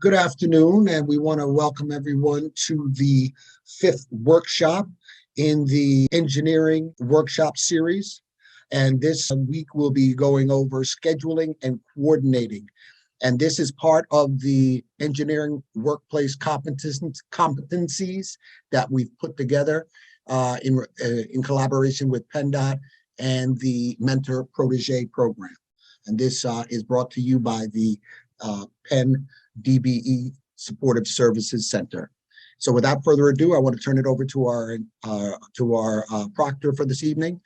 Good afternoon, and we want to welcome everyone to the fifth workshop in the engineering workshop series. And this week we'll be going over scheduling and coordinating. And this is part of the engineering workplace competencies that we've put together in collaboration with PennDOT and the Mentor Protege program. And this is brought to you by the Penn DBE Supportive Services Center. So without further ado, I want to turn it over to our proctor for this evening.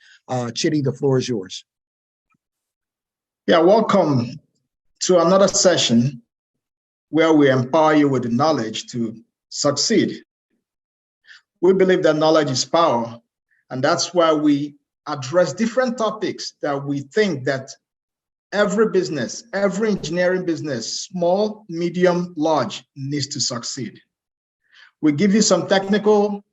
Chitty, the floor is yours. Yeah, welcome to another session where we empower you with the knowledge to succeed. We believe that knowledge is power, and that's why we address different topics that we think that every business, every engineering business, small, medium, large, needs to succeed. We give you some technical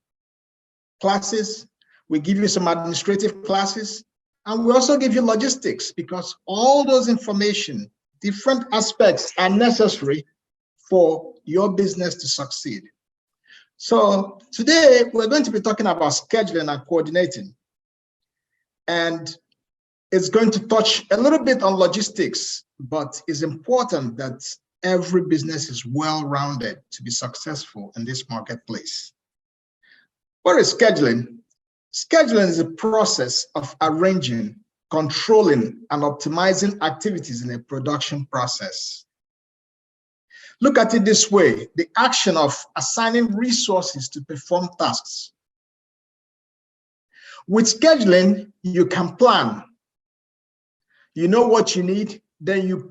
classes, we give you some administrative classes, and we also give you logistics, because all those information, different aspects are necessary for your business to succeed. So today we're going to be talking about scheduling and coordinating. And it's going to touch a little bit on logistics, but it's important that every business is well-rounded to be successful in this marketplace. What is scheduling? Scheduling is a process of arranging, controlling, and optimizing activities in a production process. Look at it this way: the action of assigning resources to perform tasks. With scheduling, you can plan. You know what you need, then you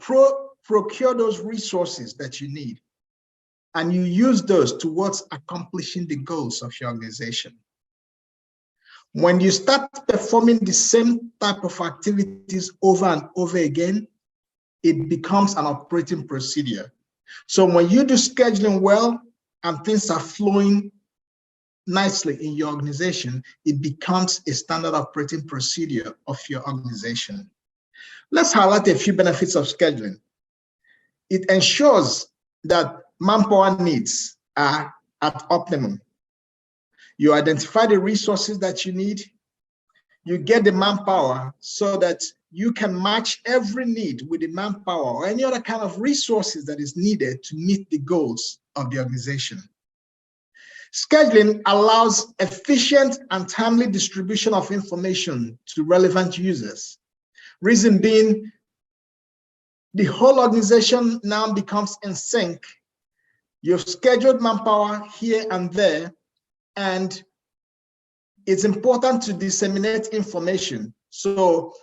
procure those resources that you need, and you use those towards accomplishing the goals of your organization. When you start performing the same type of activities over and over again, it becomes an operating procedure. So when you do scheduling well and things are flowing nicely in your organization, it becomes a standard operating procedure of your organization. Let's highlight a few benefits of scheduling. It ensures that manpower needs are at optimum. You identify the resources that you need. You get the manpower so that you can match every need with the manpower or any other kind of resources that is needed to meet the goals of the organization. Scheduling allows efficient and timely distribution of information to relevant users. Reason being, the whole organization now becomes in sync. You've scheduled manpower here and there, and it's important to disseminate information. So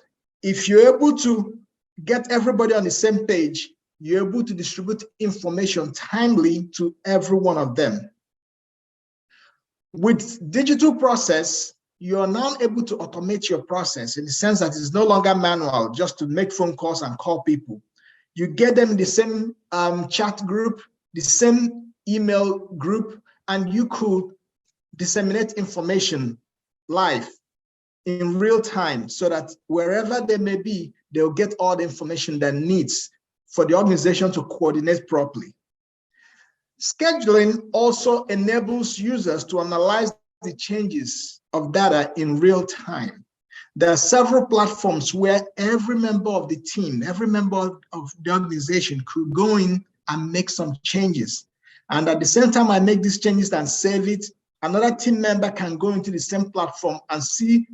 if you're able to get everybody on the same page, you're able to distribute information timely to every one of them. With digital process, you are now able to automate your process in the sense that it's no longer manual, just to make phone calls and call people. You get them in the same chat group, the same email group, and you could disseminate information live in real time so that wherever they may be, they'll get all the information that needs for the organization to coordinate properly. Scheduling also enables users to analyze the changes of data in real time. There are several platforms where every member of the team, every member of the organization could go in and make some changes. And at the same time I make these changes and save it, another team member can go into the same platform and see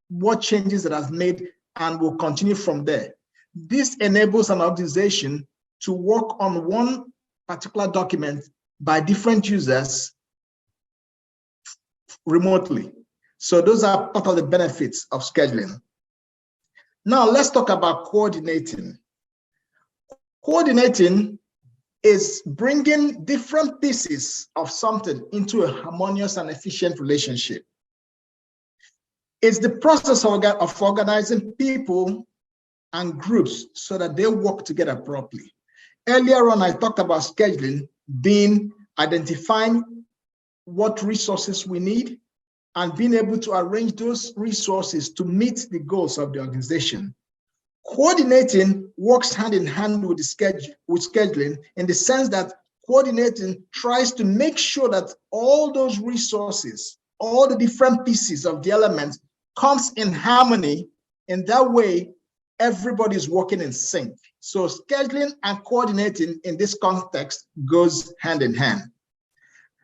what changes that I've made and will continue from there. This enables an organization to work on one particular document by different users remotely. So those are part of the benefits of scheduling. Now let's talk about coordinating. Coordinating is bringing different pieces of something into a harmonious and efficient relationship. It's the process of organizing people and groups so that they work together properly. Earlier on, I talked about scheduling being identifying what resources we need and being able to arrange those resources to meet the goals of the organization. Coordinating works hand in hand with scheduling in the sense that coordinating tries to make sure that all those resources, all the different pieces of the elements comes in harmony. In that way, everybody's working in sync. So scheduling and coordinating in this context goes hand in hand.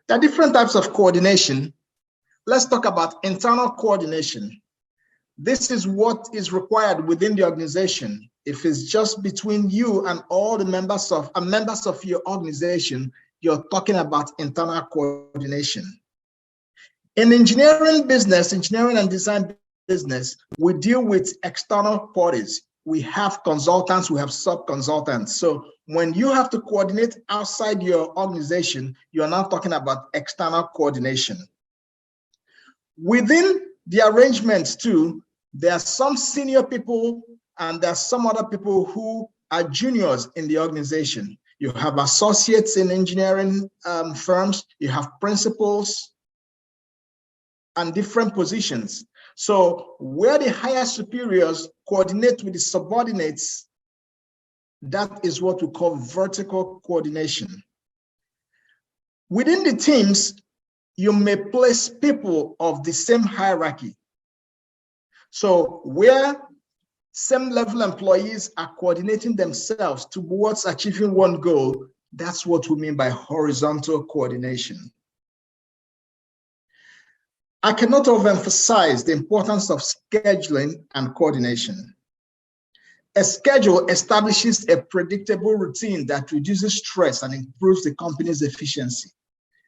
There are different types of coordination. Let's talk about internal coordination. This is what is required within the organization. If it's just between you and all the members of your organization, you're talking about internal coordination. In engineering business, engineering and design business, we deal with external parties. We have consultants, we have sub-consultants. So when you have to coordinate outside your organization, you're now talking about external coordination. Within the arrangements too, there are some senior people and there are some other people who are juniors in the organization. You have associates in engineering firms, you have principals and different positions. So where the higher superiors coordinate with the subordinates, that is what we call vertical coordination. Within the teams, you may place people of the same hierarchy. So where same level employees are coordinating themselves towards achieving one goal, that's what we mean by horizontal coordination. I cannot overemphasize the importance of scheduling and coordination. A schedule establishes a predictable routine that reduces stress and improves the company's efficiency.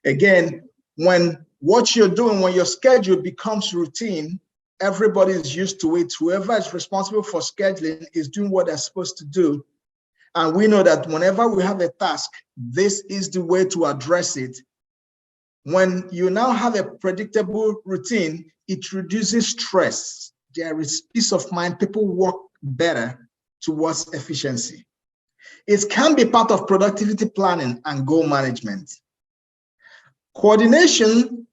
Again, when what you're doing, when your schedule becomes routine, everybody is used to it. Whoever is responsible for scheduling is doing what they're supposed to do. And we know that whenever we have a task, this is the way to address it. When you now have a predictable routine, it reduces stress. There is peace of mind. People work better towards efficiency. It can be part of productivity planning and goal management. Coordination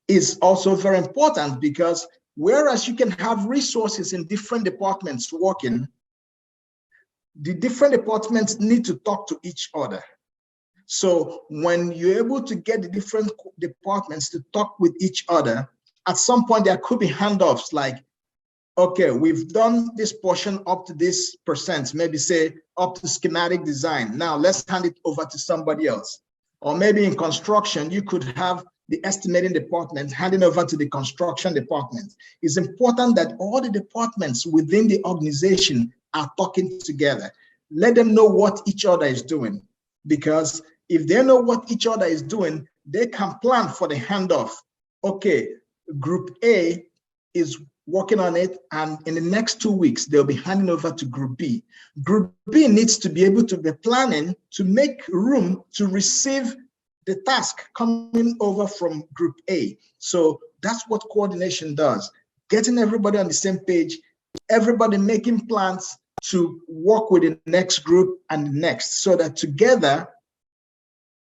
is also very important because whereas you can have resources in different departments working, the different departments need to talk to each other. So when you're able to get the different departments to talk with each other, at some point there could be handoffs like, okay, we've done this portion up to this percent, maybe say up to schematic design. Now let's hand it over to somebody else. Or maybe in construction, you could have the estimating department handing over to the construction department. It's important that all the departments within the organization are talking together. Let them know what each other is doing, because if they know what each other is doing, they can plan for the handoff. Okay, group A is working on it, and in the next 2 weeks, they'll be handing over to group B. Group B needs to be able to be planning to make room to receive the task coming over from group A. So that's what coordination does. Getting everybody on the same page, everybody making plans to work with the next group and the next, so that together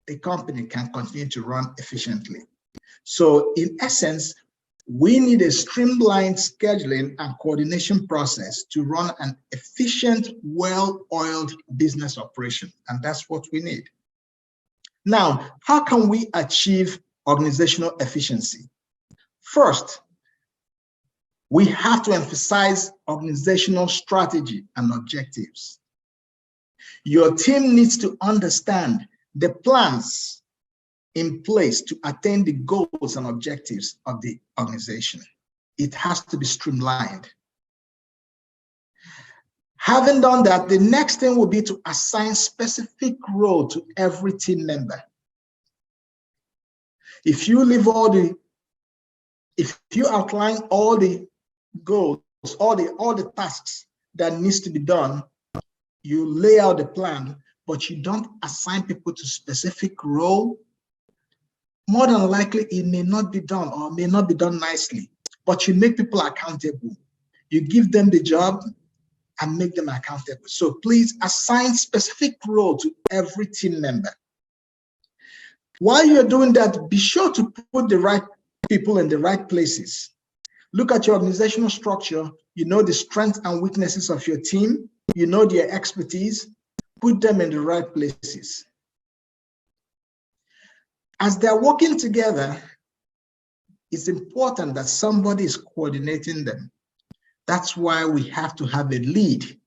the company can continue to run efficiently. So in essence, we need a streamlined scheduling and coordination process to run an efficient, well-oiled business operation. And that's what we need. Now, how can we achieve organizational efficiency? First, we have to emphasize organizational strategy and objectives. Your team needs to understand the plans in place to attain the goals and objectives of the organization. It has to be streamlined. Having done that, the next thing will be to assign specific role to every team member. If you outline all the goals, all the tasks that needs to be done, you lay out the plan, but you don't assign people to specific role, more than likely it may not be done or may not be done nicely. But you make people accountable. You give them the job and make them accountable. So please assign specific role to every team member. While you're doing that, be sure to put the right people in the right places. Look at your organizational structure. You know the strengths and weaknesses of your team. You know their expertise. Put them in the right places. As they're working together, it's important that somebody is coordinating them. That's why we have to have a lead.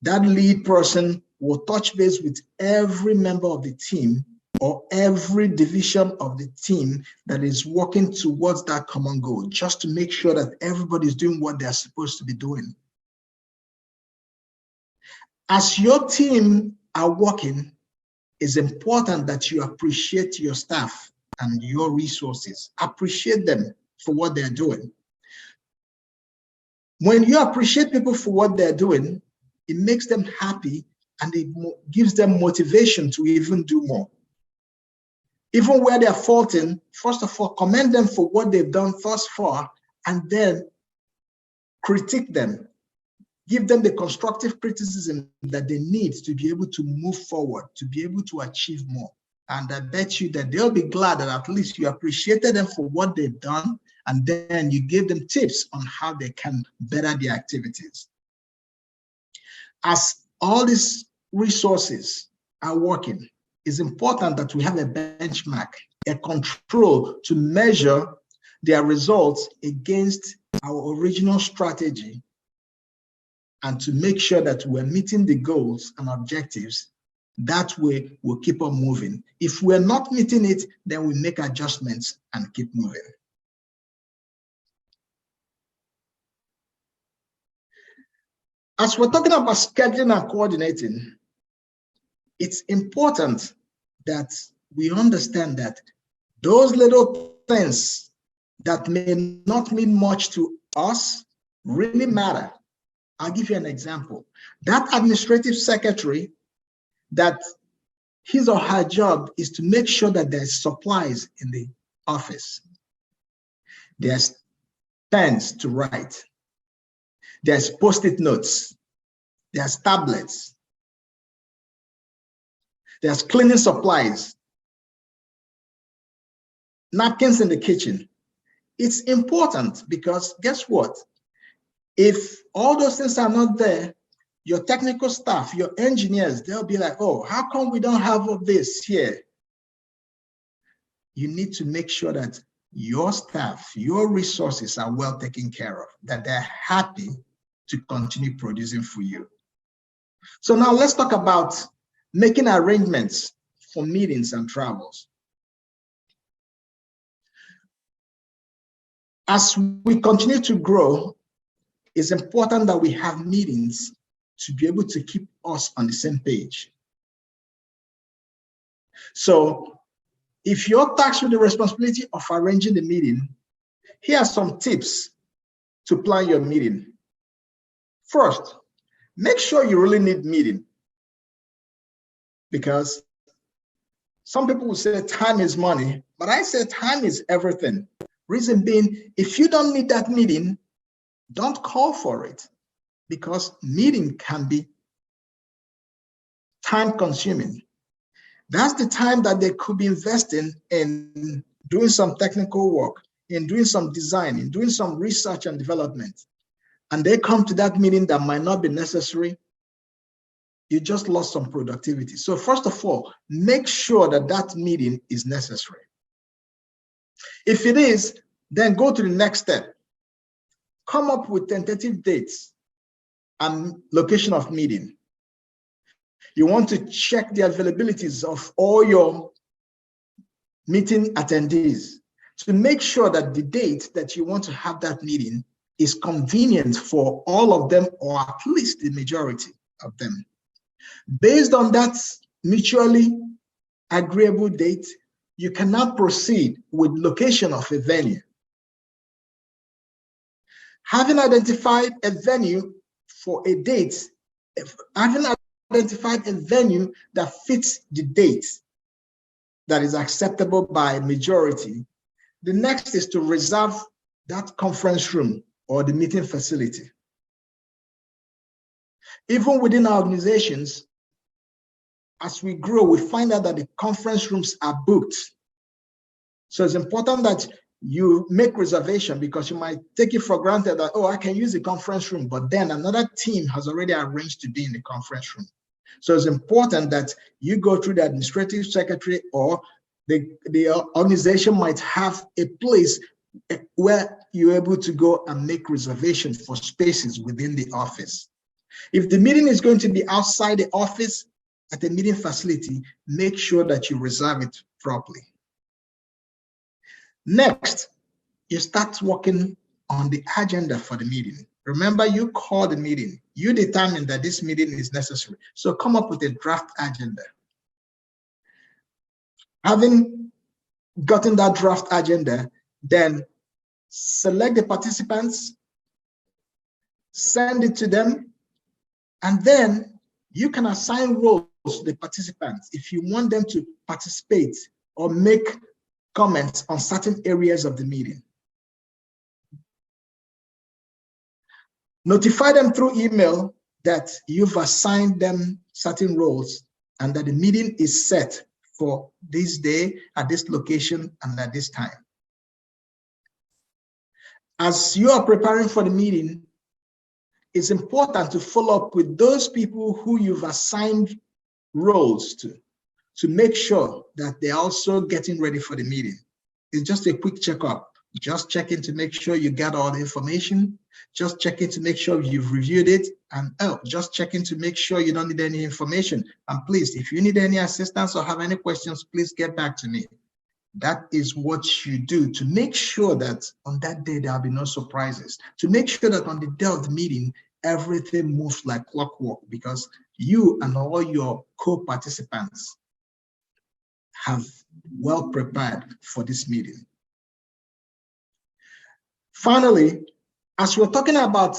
That lead person will touch base with every member of the team or every division of the team that is working towards that common goal, just to make sure that everybody is doing what they're supposed to be doing. As your team are working, it's important that you appreciate your staff and your resources. Appreciate them for what they're doing. When you appreciate people for what they're doing, it makes them happy and it gives them motivation to even do more. Even where they're faulting, first of all, commend them for what they've done thus far, and then critique them. Give them the constructive criticism that they need to be able to move forward, to be able to achieve more. And I bet you that they'll be glad that at least you appreciated them for what they've done, and then you gave them tips on how they can better their activities. As all these resources are working, it's important that we have a benchmark, a control to measure their results against our original strategy, and to make sure that we're meeting the goals and objectives. That way, we'll keep on moving. If we're not meeting it, then we make adjustments and keep moving. As we're talking about scheduling and coordinating, it's important that we understand that those little things that may not mean much to us really matter. I'll give you an example. That administrative secretary, that his or her job is to make sure that there's supplies in the office. There's pens to write. There's post-it notes. There's tablets. There's cleaning supplies. Napkins in the kitchen. It's important because guess what? If all those things are not there, your technical staff, your engineers, they'll be like, oh, how come we don't have all this here? You need to make sure that your staff, your resources are well taken care of, that they're happy to continue producing for you. So now let's talk about making arrangements for meetings and travels. As we continue to grow, it's important that we have meetings to be able to keep us on the same page. So if you're tasked with the responsibility of arranging the meeting, here are some tips to plan your meeting. First, make sure you really need meeting, because some people will say time is money, but I say time is everything. Reason being, if you don't need that meeting, don't call for it, because meeting can be time consuming. That's the time that they could be investing in doing some technical work, in doing some design, in doing some research and development. And they come to that meeting that might not be necessary. You just lost some productivity. So first of all, make sure that that meeting is necessary. If it is, then go to the next step. Come up with tentative dates and location of meeting. You want to check the availabilities of all your meeting attendees to make sure that the date that you want to have that meeting is convenient for all of them, or at least the majority of them. Based on that mutually agreeable date, you cannot proceed with location of a venue. Having identified a venue for a date, having identified a venue that fits the date that is acceptable by majority, the next is to reserve that conference room or the meeting facility. Even within our organizations, as we grow, we find out that the conference rooms are booked. So it's important that you make reservation, because you might take it for granted that, oh, I can use the conference room, but then another team has already arranged to be in the conference room. So it's important that you go through the administrative secretary or The organization might have a place where you're able to go and make reservations for spaces within the office. If the meeting is going to be outside the office at the meeting facility, make sure that you reserve it properly. Next, you start working on the agenda for the meeting. Remember, you call the meeting. You determine that this meeting is necessary. So come up with a draft agenda. Having gotten that draft agenda, then select the participants, send it to them, and then you can assign roles to the participants if you want them to participate or make comments on certain areas of the meeting. Notify them through email that you've assigned them certain roles and that the meeting is set for this day, at this location, and at this time. As you are preparing for the meeting, it's important to follow up with those people who you've assigned roles to make sure that they're also getting ready for the meeting. It's just a quick checkup. Just checking to make sure you got all the information. Just checking to make sure you've reviewed it. And just checking to make sure you don't need any information. And please, if you need any assistance or have any questions, please get back to me. That is what you do to make sure that on that day, there'll be no surprises. To make sure that on the day of the meeting, everything moves like clockwork, because you and all your co-participants have well prepared for this meeting. Finally, as we're talking about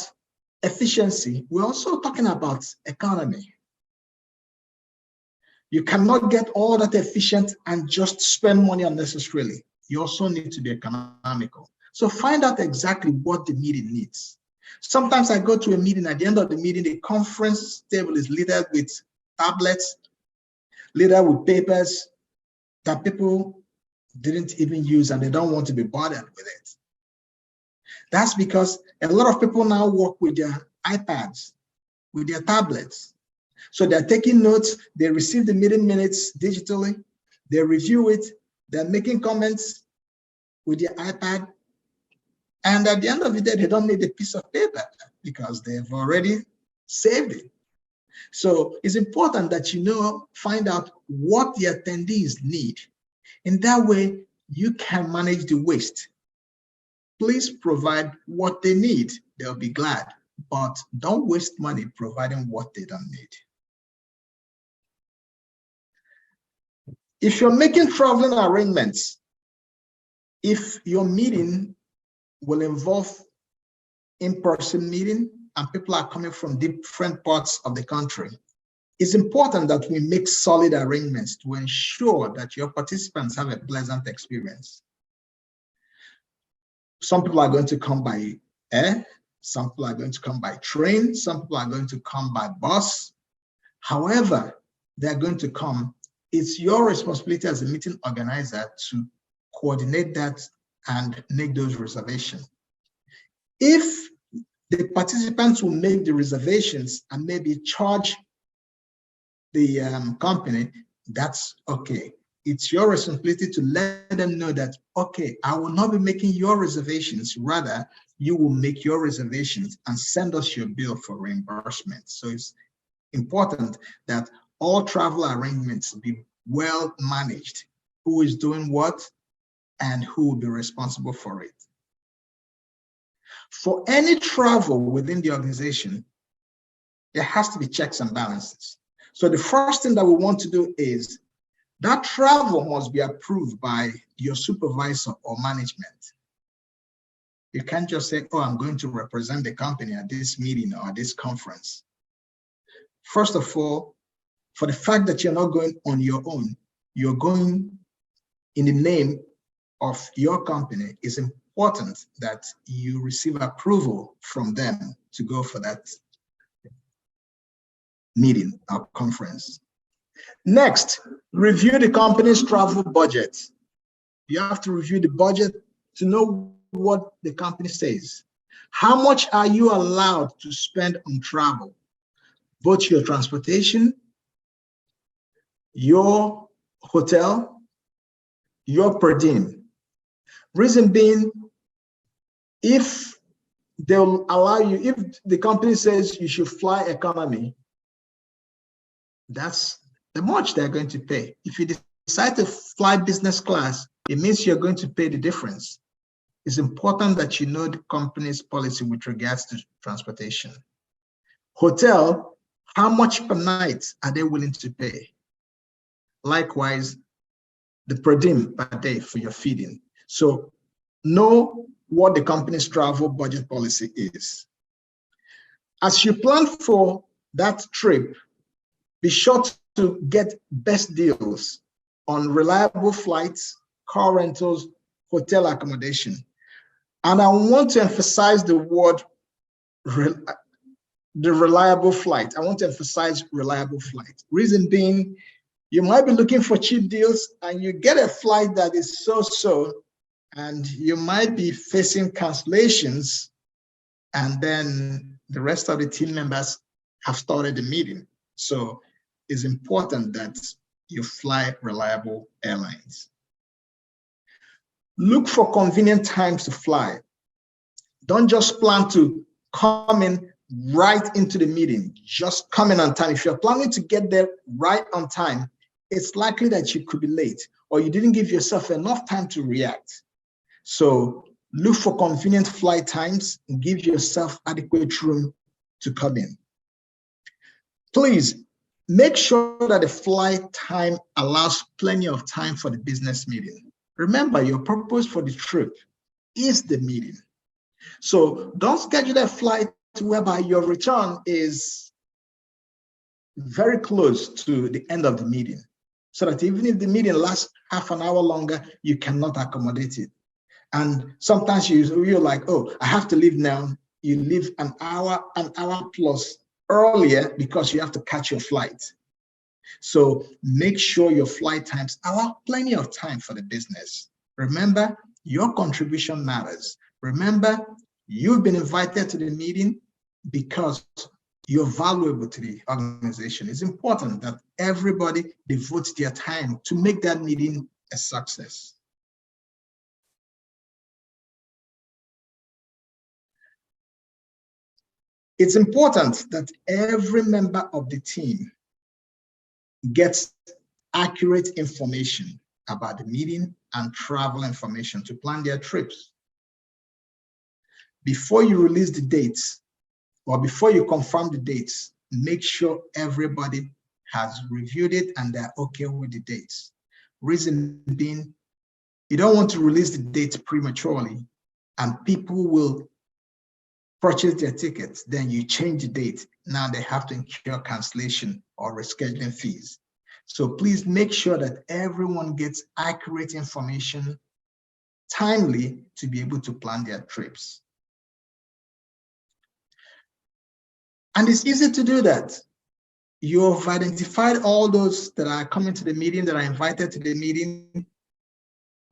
efficiency, we're also talking about economy. You cannot get all that efficient and just spend money unnecessarily. You also need to be economical. So find out exactly what the meeting needs. Sometimes I go to a meeting, at the end of the meeting, the conference table is littered with tablets, littered with papers that people didn't even use and they don't want to be bothered with it. That's because a lot of people now work with their iPads, with their tablets. So they're taking notes, they receive the meeting minutes digitally, they review it, they're making comments with their iPad. And at the end of the day, they don't need a piece of paper because they've already saved it. So it's important that you find out what the attendees need. In that way, you can manage the waste. Please provide what they need. They'll be glad, but don't waste money providing what they don't need. If you're making traveling arrangements, if your meeting will involve in-person meeting and people are coming from different parts of the country, it's important that we make solid arrangements to ensure that your participants have a pleasant experience. Some people are going to come by air, some people are going to come by train, some people are going to come by bus. However they're going to come, it's your responsibility as a meeting organizer to coordinate that and make those reservations. If the participants will make the reservations and maybe charge the company, that's okay. It's your responsibility to let them know that, okay, I will not be making your reservations, rather you will make your reservations and send us your bill for reimbursement. So it's important that all travel arrangements be well managed, who is doing what and who will be responsible for it. For any travel within the organization, there has to be checks and balances. So the first thing that we want to do is that travel must be approved by your supervisor or management. You can't just say, oh, I'm going to represent the company at this meeting or at this conference. First of all, for the fact that you're not going on your own, you're going in the name of your company, it's important that you receive approval from them to go for that meeting or conference. Next, review the company's travel budget. You have to review the budget to know what the company says. How much are you allowed to spend on travel? Both your transportation, your hotel, your per diem. Reason being, if they'll allow you, if the company says you should fly economy, that's the much they're going to pay. If you decide to fly business class, it means you're going to pay the difference. It's important that you know the company's policy with regards to transportation. Hotel, how much per night are they willing to pay? Likewise, the per diem per day for your feeding. So know what the company's travel budget policy is. As you plan for that trip, be sure to get best deals on reliable flights, car rentals, hotel accommodation. And I want to emphasize the word the reliable flight. I want to emphasize reliable flight. Reason being, you might be looking for cheap deals and you get a flight that is so-so, and you might be facing cancellations, and then the rest of the team members have started the meeting. So it's important that you fly reliable airlines. Look for convenient times to fly. Don't just plan to come in right into the meeting, just come in on time. If you're planning to get there right on time, it's likely that you could be late or you didn't give yourself enough time to react. So look for convenient flight times and give yourself adequate room to come in. Please make sure that the flight time allows plenty of time for the business meeting. Remember, your purpose for the trip is the meeting. So don't schedule a flight whereby your return is very close to the end of the meeting, so that even if the meeting lasts half an hour longer, you cannot accommodate it. And sometimes you're like, oh, I have to leave now. You leave an hour plus earlier because you have to catch your flight. So make sure your flight times allow plenty of time for the business. Remember, your contribution matters. Remember, you've been invited to the meeting because you're valuable to the organization. It's important that everybody devotes their time to make that meeting a success. It's important that every member of the team gets accurate information about the meeting and travel information to plan their trips. Before you release the dates or before you confirm the dates, make sure everybody has reviewed it and they're okay with the dates. Reason being, you don't want to release the dates prematurely and people will purchase their tickets, then you change the date. Now they have to incur cancellation or rescheduling fees. So please make sure that everyone gets accurate information timely to be able to plan their trips. And it's easy to do that. You've identified all those that are coming to the meeting, that are invited to the meeting.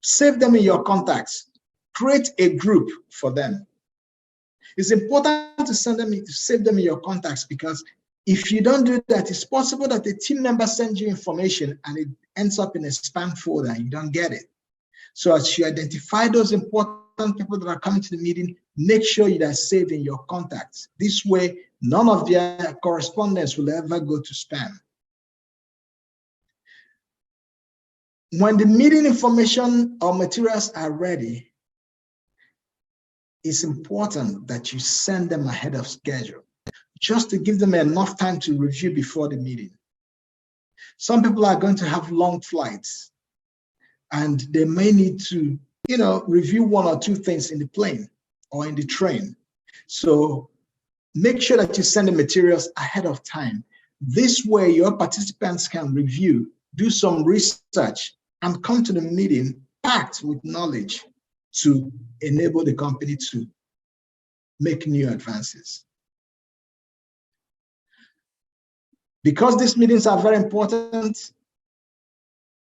Save them in your contacts. Create a group for them. It's important to save them in your contacts, because if you don't do that, it's possible that a team member sends you information and it ends up in a spam folder and you don't get it. So as you identify those important people that are coming to the meeting, make sure you are saved in your contacts. This way, none of their correspondence will ever go to spam. When the meeting information or materials are ready, it's important that you send them ahead of schedule, just to give them enough time to review before the meeting. Some people are going to have long flights and they may need to, review one or two things in the plane or in the train. So make sure that you send the materials ahead of time. This way, your participants can review, do some research, and come to the meeting packed with knowledge to enable the company to make new advances. Because these meetings are very important,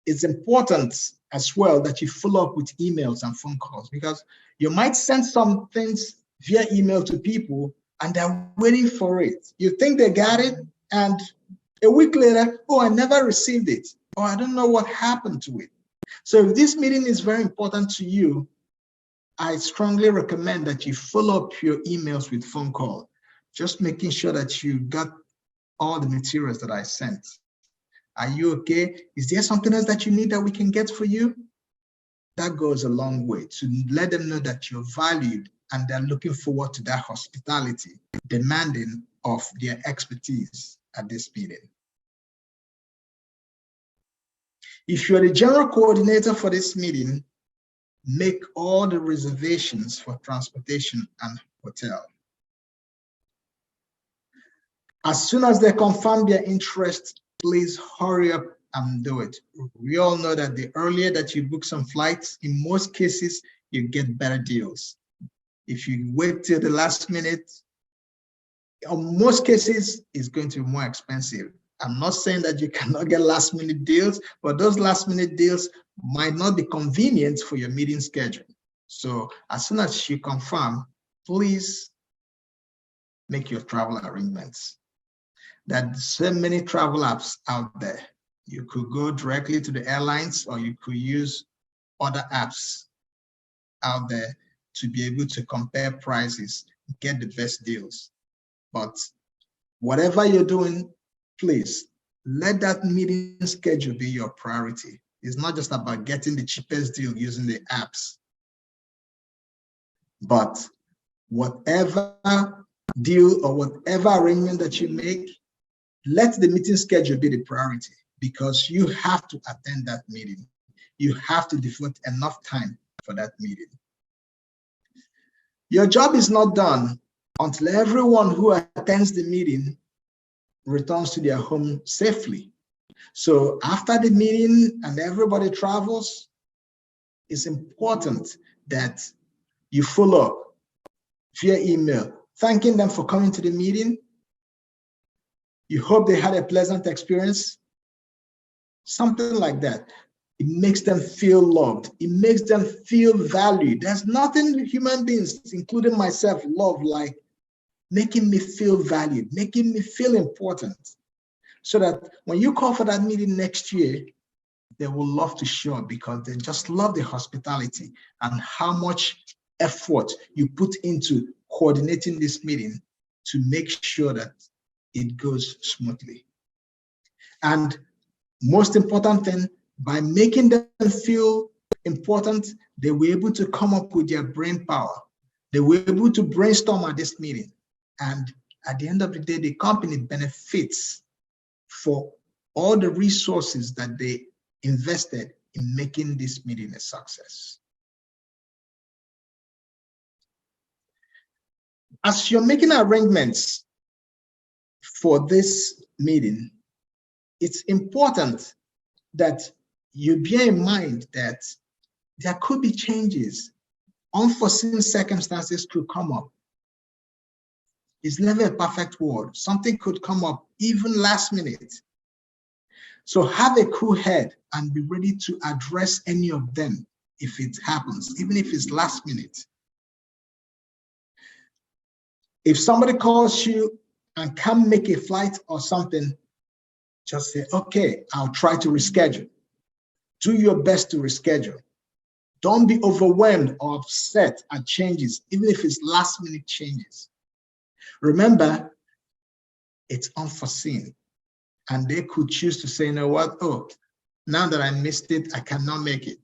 it's important as well that you follow up with emails and phone calls, because you might send some things via email to people and they're waiting for it. You think they got it, and a week later, oh, I never received it, or I don't know what happened to it. So if this meeting is very important to you, I strongly recommend that you follow up your emails with phone call, just making sure that you got all the materials that I sent. Are you okay? Is there something else that you need that we can get for you? That goes a long way to let them know that you're valued and they're looking forward to that hospitality, demanding of their expertise at this meeting. If you're the general coordinator for this meeting, make all the reservations for transportation and hotel. As soon as they confirm their interest, please hurry up and do it. We all know that the earlier that you book some flights, in most cases, you get better deals. If you wait till the last minute, in most cases, it's going to be more expensive. I'm not saying that you cannot get last minute deals, but those last minute deals might not be convenient for your meeting schedule. So as soon as you confirm, please make your travel arrangements. There's so many travel apps out there. You could go directly to the airlines, or you could use other apps out there to be able to compare prices, get the best deals. But whatever you're doing, please let that meeting schedule be your priority. It's not just about getting the cheapest deal using the apps, but whatever deal or whatever arrangement that you make, let the meeting schedule be the priority, because you have to attend that meeting. You have to devote enough time for that meeting. Your job is not done until everyone who attends the meeting returns to their home safely. So after the meeting and everybody travels, it's important that you follow up via email, thanking them for coming to the meeting. You hope they had a pleasant experience, something like that. It makes them feel loved. It makes them feel valued. There's nothing human beings, including myself, love like making me feel valued, making me feel important, so that when you call for that meeting next year, they will love to show up, because they just love the hospitality and how much effort you put into coordinating this meeting to make sure that it goes smoothly. And most important thing, by making them feel important, they were able to come up with their brain power. They were able to brainstorm at this meeting. And at the end of the day, the company benefits for all the resources that they invested in making this meeting a success. As you're making arrangements for this meeting, it's important that you bear in mind that there could be changes. Unforeseen circumstances could come up. It's never a perfect world. Something could come up even last minute. So have a cool head and be ready to address any of them if it happens, even if it's last minute. If somebody calls you and can't make a flight or something, just say, okay, I'll try to reschedule. Do your best to reschedule. Don't be overwhelmed or upset at changes, even if it's last minute changes. Remember, it's unforeseen. And they could choose to say, you know what, oh, now that I missed it, I cannot make it.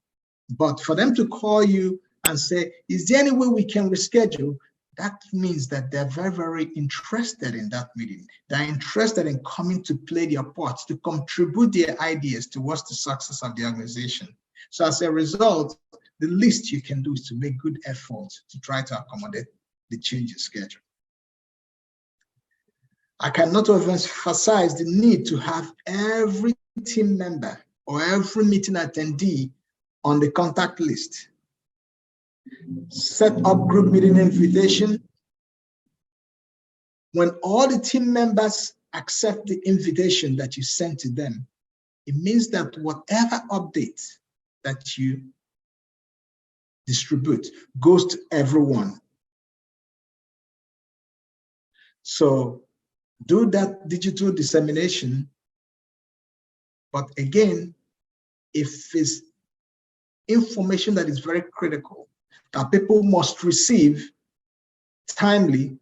But for them to call you and say, is there any way we can reschedule? That means that they're very, very interested in that meeting. They're interested in coming to play their parts, to contribute their ideas towards the success of the organization. So as a result, the least you can do is to make good efforts to try to accommodate the change in schedule. I cannot emphasize the need to have every team member or every meeting attendee on the contact list. Set up group meeting invitation. When all the team members accept the invitation that you sent to them, it means that whatever update that you distribute goes to everyone. So do that digital dissemination. But again, if it's information that is very critical, that people must receive timely,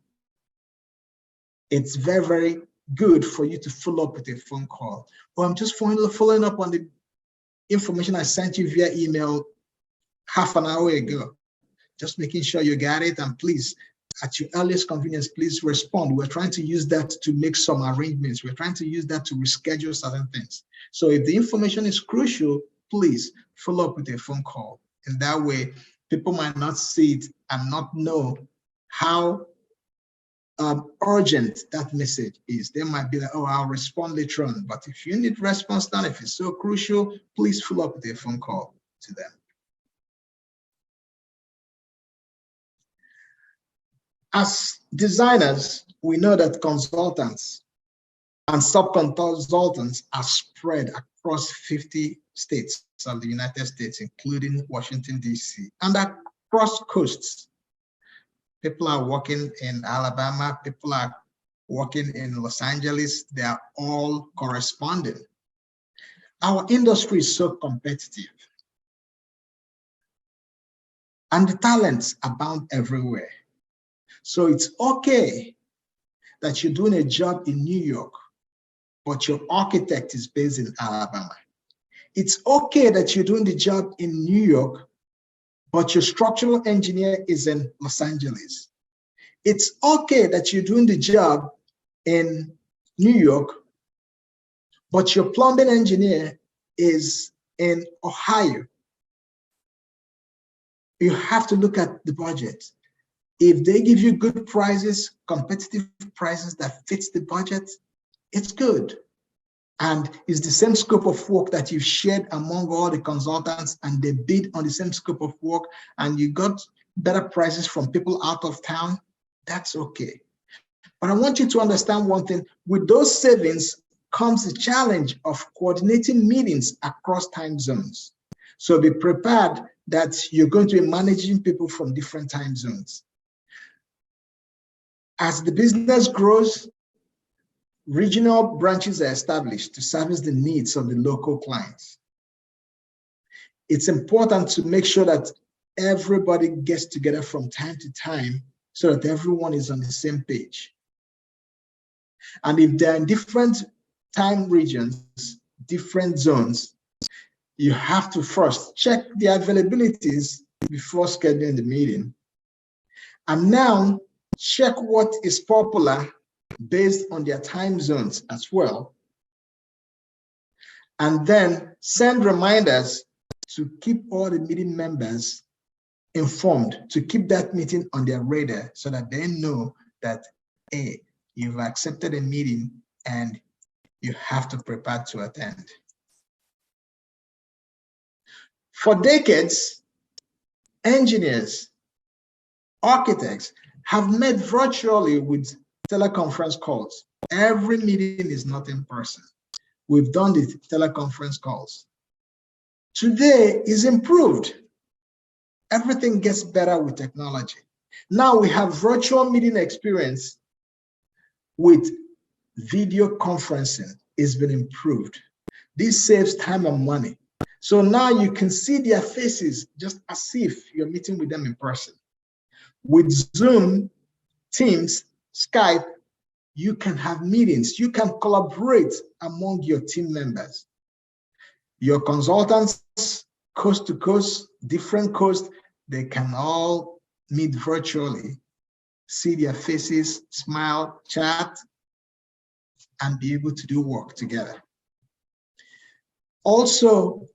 it's very, very good for you to follow up with a phone call. Or I'm just following up on the information I sent you via email half an hour ago. Just making sure you got it, and please, at your earliest convenience, please respond. We're trying to use that to make some arrangements. We're trying to use that to reschedule certain things. So if the information is crucial, please follow up with a phone call. And that way, people might not see it and not know how urgent that message is. They might be like, oh, I'll respond later on. But if you need response now, if it's so crucial, please follow up with a phone call to them. As designers, we know that consultants and sub-consultants are spread across 50 states of the United States, including Washington, D.C., and across coasts. People are working in Alabama, people are working in Los Angeles, they are all corresponding. Our industry is so competitive, and the talents abound everywhere. So it's okay that you're doing a job in New York, but your architect is based in Alabama. It's okay that you're doing the job in New York, but your structural engineer is in Los Angeles. It's okay that you're doing the job in New York, but your plumbing engineer is in Ohio. You have to look at the budget. If they give you good prices, competitive prices that fits the budget, it's good. And it's the same scope of work that you've shared among all the consultants, and they bid on the same scope of work, and you got better prices from people out of town, that's okay. But I want you to understand one thing. With those savings comes the challenge of coordinating meetings across time zones. So be prepared that you're going to be managing people from different time zones. As the business grows, regional branches are established to service the needs of the local clients. It's important to make sure that everybody gets together from time to time so that everyone is on the same page. And if they're in different time regions, different zones, you have to first check the availabilities before scheduling the meeting. And now check what is popular based on their time zones as well. And then send reminders to keep all the meeting members informed, to keep that meeting on their radar so that they know that, hey, you've accepted a meeting and you have to prepare to attend. For decades, engineers, architects have met virtually with teleconference calls. Every meeting is not in person. We've done the teleconference calls. Today is improved. Everything gets better with technology. Now we have virtual meeting experience with video conferencing. It's been improved. This saves time and money. So now you can see their faces just as if you're meeting with them in person. With Zoom, Teams, Skype, you can have meetings. You can collaborate among your team members. Your consultants, coast to coast, different coast, they can all meet virtually, see their faces, smile, chat, and be able to do work together. Also,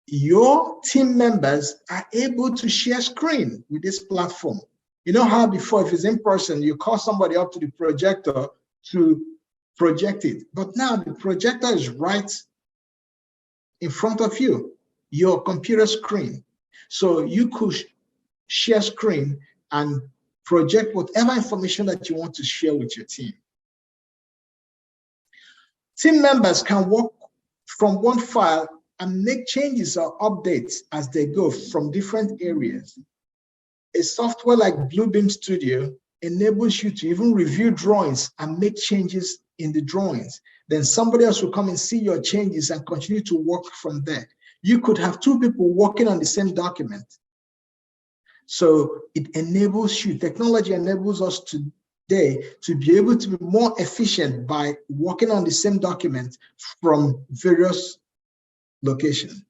your team members are able to share screen with this platform. You know how before, if it's in person, you call somebody up to the projector to project it. But now the projector is right in front of you, your computer screen. So you could share screen and project whatever information that you want to share with your team. Team members can work from one file and make changes or updates as they go from different areas. A software like Bluebeam Studio enables you to even review drawings and make changes in the drawings. Then somebody else will come and see your changes and continue to work from there. You could have two people working on the same document. So it enables you, technology enables us today to be able to be more efficient by working on the same document from various locations.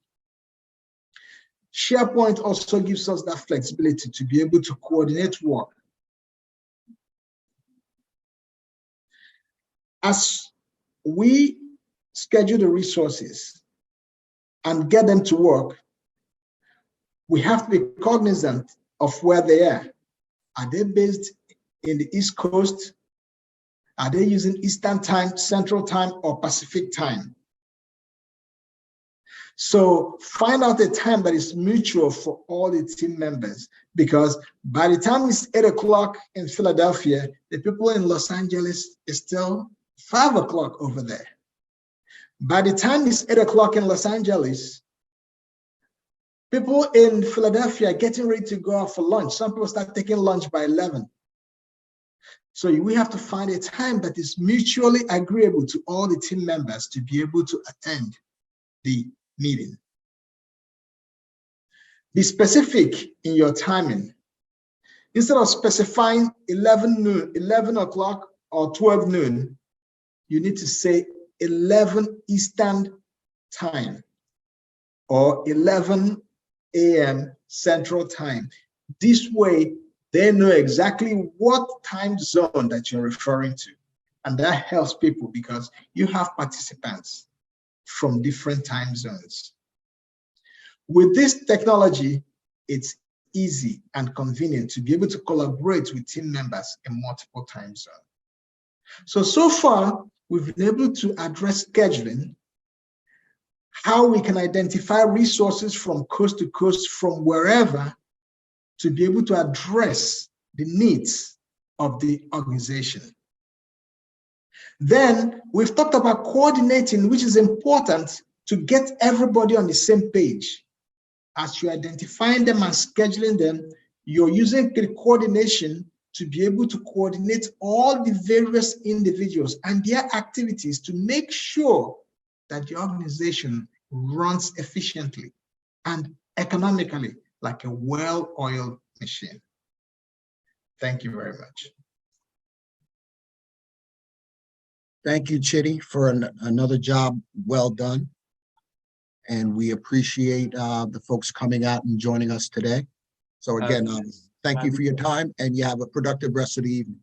SharePoint also gives us that flexibility to be able to coordinate work. As we schedule the resources and get them to work, we have to be cognizant of where they are. Are they based in the East Coast? Are they using Eastern Time, Central Time, or Pacific Time? So find out a time that is mutual for all the team members, because by the time it's 8 o'clock in Philadelphia, the people in Los Angeles is still 5 o'clock over there. By the time it's 8 o'clock in Los Angeles, people in Philadelphia are getting ready to go out for lunch. Some people start taking lunch by 11. So we have to find a time that is mutually agreeable to all the team members to be able to attend the meeting. Be specific in your timing. Instead of specifying 11 o'clock or 12 noon, you need to say 11 Eastern Time or 11 a.m. Central Time. This way, they know exactly what time zone that you're referring to. And that helps people because you have participants from different time zones. With this technology, it's easy and convenient to be able to collaborate with team members in multiple time zones. So far, we've been able to address scheduling, how we can identify resources from coast to coast, from wherever, to be able to address the needs of the organization. Then we've talked about coordinating, which is important to get everybody on the same page. As you're identifying them and scheduling them, you're using the coordination to be able to coordinate all the various individuals and their activities to make sure that the organization runs efficiently and economically like a well-oiled machine. Thank you very much. Thank you, Chitty, for another job well done. And we appreciate the folks coming out and joining us today. So again, thank you for your time, and you have a productive rest of the evening.